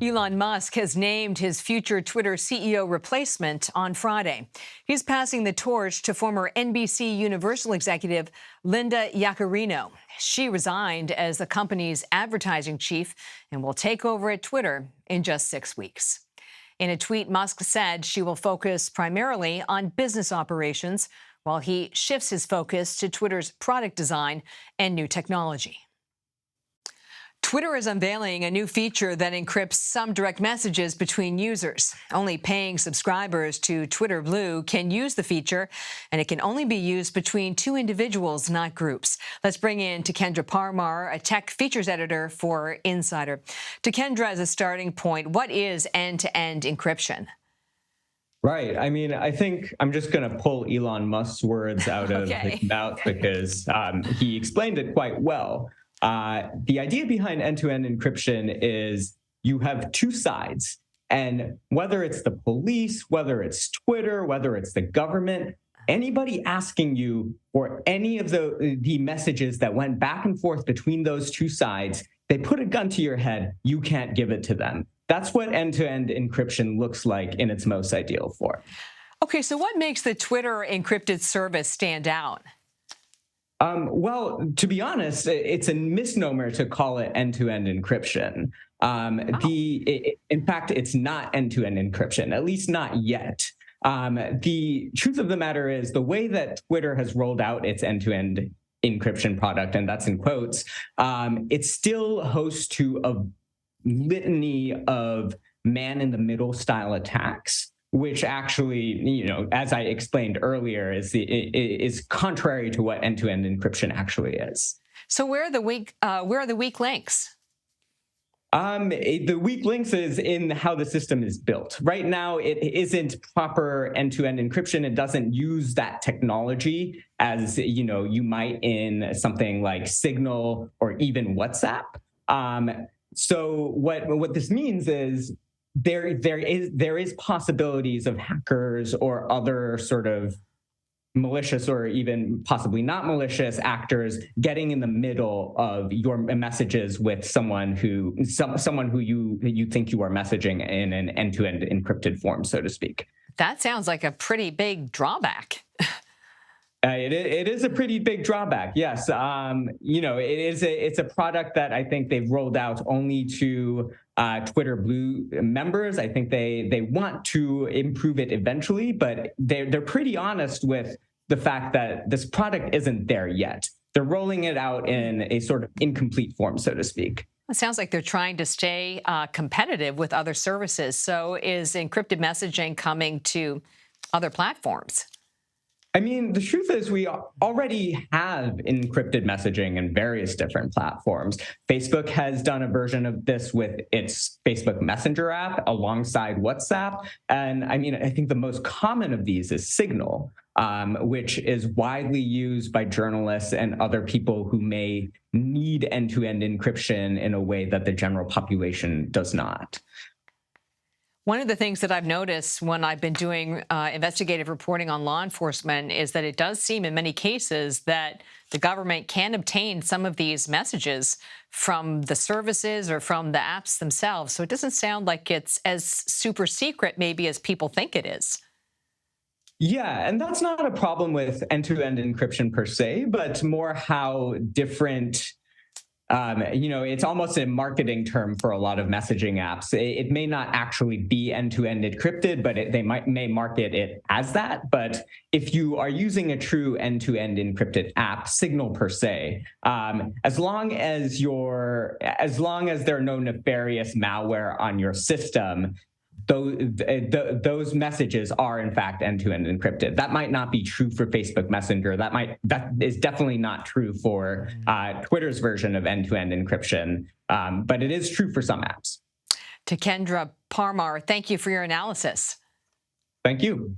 Elon Musk has named his future Twitter CEO replacement on Friday. He's passing the torch to former NBC Universal executive Linda Yaccarino. She resigned as the company's advertising chief and will take over at Twitter in just 6 weeks. In a tweet, Musk said she will focus primarily on business operations while he shifts his focus to Twitter's product design and new technology. Twitter is unveiling a new feature that encrypts some direct messages between users. Only paying subscribers to Twitter Blue can use the feature, and it can only be used between two individuals, not groups. Let's bring in Tikendra Parmar, a tech features editor for Insider. Tikendra, as a starting point, what is end-to-end encryption? Right. I mean, I think I'm just going to pull Elon Musk's words out of his mouth because he explained it quite well. The idea behind end-to-end encryption is you have two sides, and whether it's the police, whether it's Twitter, whether it's the government, anybody asking you for any of the messages that went back and forth between those two sides, they put a gun to your head, you can't give it to them. That's what end-to-end encryption looks like in its most ideal form. Okay, so what makes the Twitter encrypted service stand out? Well, to be honest, it's a misnomer to call it end-to-end encryption. In fact, it's not end-to-end encryption, at least not yet. The truth of the matter is the way that Twitter has rolled out its end-to-end encryption product, and that's in quotes, it still hosts to a litany of man-in-the-middle style attacks, which actually, as I explained earlier, is contrary to what end-to-end encryption actually is. So where are the weak links? The weak links is in how the system is built. Right now, it isn't proper end-to-end encryption. It doesn't use that technology as you might in something like Signal or even WhatsApp. So what this means is there is possibilities of hackers or other sort of malicious or even possibly not malicious actors getting in the middle of your messages with someone who you think you are messaging in an end-to-end encrypted form, so to speak. That sounds like a pretty big drawback. It is a pretty big drawback, yes. It's a product that I think they've rolled out only to Twitter Blue members. I think they want to improve it eventually, but they're pretty honest with the fact that this product isn't there yet. They're rolling it out in a sort of incomplete form, so to speak. It sounds like they're trying to stay competitive with other services. So is encrypted messaging coming to other platforms? I mean, the truth is we already have encrypted messaging in various different platforms. Facebook has done a version of this with its Facebook Messenger app alongside WhatsApp. And I mean, I think the most common of these is Signal, which is widely used by journalists and other people who may need end-to-end encryption in a way that the general population does not. One of the things that I've noticed when I've been doing investigative reporting on law enforcement is that it does seem in many cases that the government can obtain some of these messages from the services or from the apps themselves. So it doesn't sound like it's as super secret maybe as people think it is. Yeah, and that's not a problem with end-to-end encryption per se, but more how different it's almost a marketing term for a lot of messaging apps. It may not actually be end-to-end encrypted, but they may market it as that. But if you are using a true end-to-end encrypted app, Signal per se, as long as there are no nefarious malware on your system, those messages are in fact end-to-end encrypted. That might not be true for Facebook Messenger. That is definitely not true for Twitter's version of end-to-end encryption, but it is true for some apps. Tikendra Parmar, thank you for your analysis. Thank you.